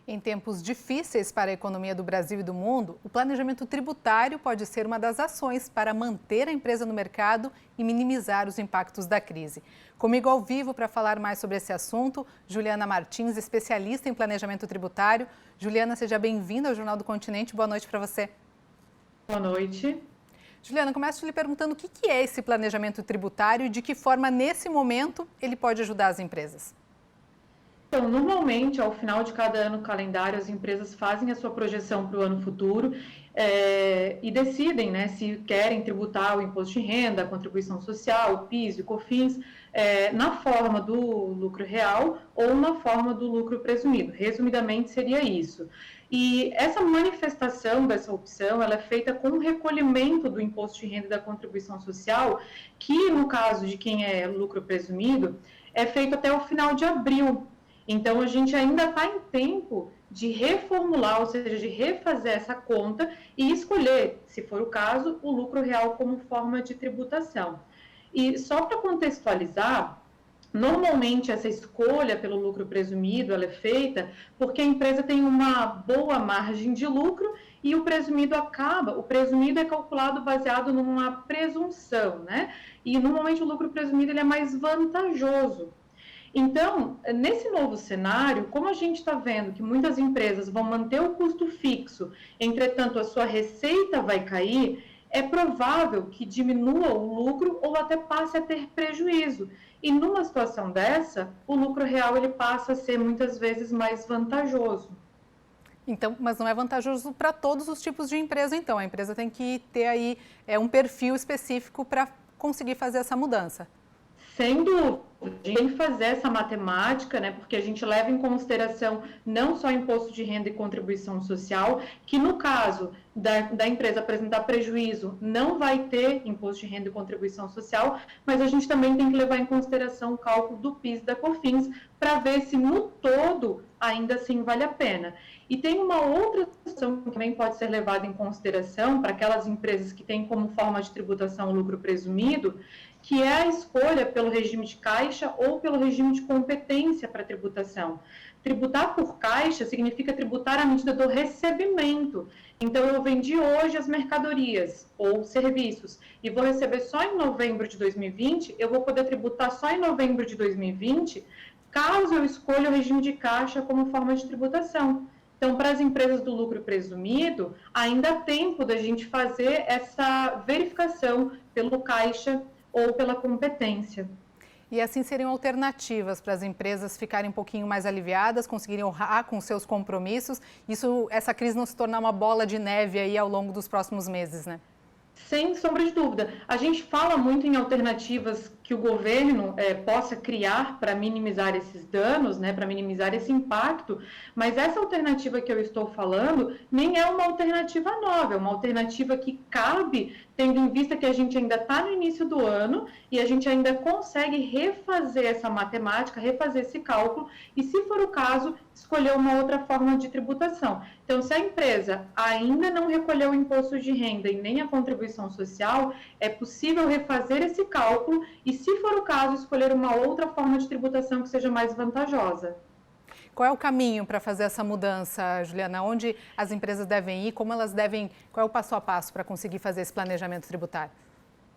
Em tempos difíceis para a economia do Brasil e do mundo, o planejamento tributário pode ser uma das ações para manter a empresa no mercado e minimizar os impactos da crise. Comigo ao vivo para falar mais sobre esse assunto, Juliana Martins, especialista em planejamento tributário. Juliana, seja bem-vinda ao Jornal do Continente. Boa noite para você. Boa noite. Juliana, começo lhe perguntando o que é esse planejamento tributário e de que forma, nesse momento, ele pode ajudar as empresas. Então, normalmente, ao final de cada ano calendário, as empresas fazem a sua projeção para o ano futuro e decidem, né, se querem tributar o imposto de renda, a contribuição social, o PIS, o COFINS, na forma do lucro real ou na forma do lucro presumido. Resumidamente, seria isso. E essa manifestação dessa opção, ela é feita com o recolhimento do imposto de renda e da contribuição social, que, no caso de quem é lucro presumido, é feito até o final de abril. Então, a gente ainda está em tempo de reformular, ou seja, de refazer essa conta e escolher, se for o caso, o lucro real como forma de tributação. E só para contextualizar, normalmente essa escolha pelo lucro presumido ela é feita porque a empresa tem uma boa margem de lucro e o presumido é calculado baseado numa presunção, né? E normalmente o lucro presumido ele é mais vantajoso. Então, nesse novo cenário, como a gente está vendo que muitas empresas vão manter o custo fixo, entretanto a sua receita vai cair, é provável que diminua o lucro ou até passe a ter prejuízo. E numa situação dessa, o lucro real ele passa a ser muitas vezes mais vantajoso. Então, mas não é vantajoso para todos os tipos de empresa, então. A empresa tem que ter aí um perfil específico para conseguir fazer essa mudança. Sem dúvida, a gente tem que fazer essa matemática, né? Porque a gente leva em consideração não só imposto de renda e contribuição social, que no caso da empresa apresentar prejuízo, não vai ter imposto de renda e contribuição social, mas a gente também tem que levar em consideração o cálculo do PIS e da COFINS para ver se no todo ainda assim vale a pena. E tem uma outra questão que também pode ser levada em consideração para aquelas empresas que têm como forma de tributação o lucro presumido, que é a escolha pelo regime de caixa ou pelo regime de competência para tributação. Tributar por caixa significa tributar à medida do recebimento. Então, eu vendi hoje as mercadorias ou serviços e vou receber só em novembro de 2020, eu vou poder tributar só em novembro de 2020, caso eu escolha o regime de caixa como forma de tributação. Então, para as empresas do lucro presumido, ainda há tempo da gente fazer essa verificação pelo caixa ou pela competência. E assim seriam alternativas para as empresas ficarem um pouquinho mais aliviadas, conseguirem honrar com seus compromissos, essa crise não se tornar uma bola de neve aí ao longo dos próximos meses, né? Sem sombra de dúvida. A gente fala muito em alternativas que o governo possa criar para minimizar esses danos, né, para minimizar esse impacto, mas essa alternativa que eu estou falando nem é uma alternativa nova, é uma alternativa que cabe, tendo em vista que a gente ainda está no início do ano e a gente ainda consegue refazer essa matemática, refazer esse cálculo e, se for o caso, escolher uma outra forma de tributação. Então, se a empresa ainda não recolheu o imposto de renda e nem a contribuição social, é possível refazer esse cálculo e, se for o caso, escolher uma outra forma de tributação que seja mais vantajosa. Qual é o caminho para fazer essa mudança, Juliana? Onde as empresas devem ir? Qual é o passo a passo para conseguir fazer esse planejamento tributário?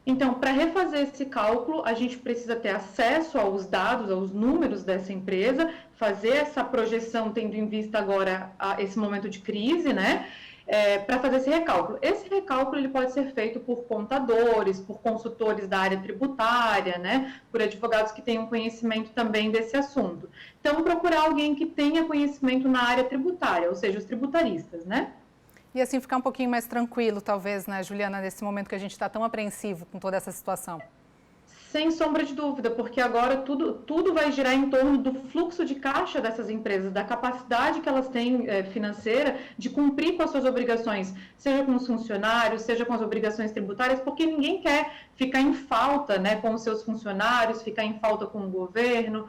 Então, para refazer esse cálculo, a gente precisa ter acesso aos dados, aos números dessa empresa, fazer essa projeção tendo em vista agora esse momento de crise, né? Para fazer esse recálculo. Esse recálculo ele pode ser feito por contadores, por consultores da área tributária, né? Por advogados que tenham conhecimento também desse assunto. Então, procurar alguém que tenha conhecimento na área tributária, ou seja, os tributaristas, né? E assim ficar um pouquinho mais tranquilo, talvez, né, Juliana, nesse momento que a gente está tão apreensivo com toda essa situação. Sem sombra de dúvida, porque agora tudo vai girar em torno do fluxo de caixa dessas empresas, da capacidade que elas têm financeira de cumprir com as suas obrigações, seja com os funcionários, seja com as obrigações tributárias, porque ninguém quer ficar em falta, né, com os seus funcionários, ficar em falta com o governo,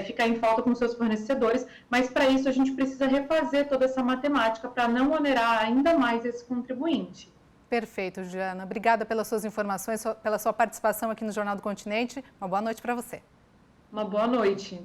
ficar em falta com os seus fornecedores, mas para isso a gente precisa refazer toda essa matemática para não onerar ainda mais esse contribuinte. Perfeito, Juliana. Obrigada pelas suas informações, pela sua participação aqui no Jornal do Continente. Uma boa noite para você. Uma boa noite.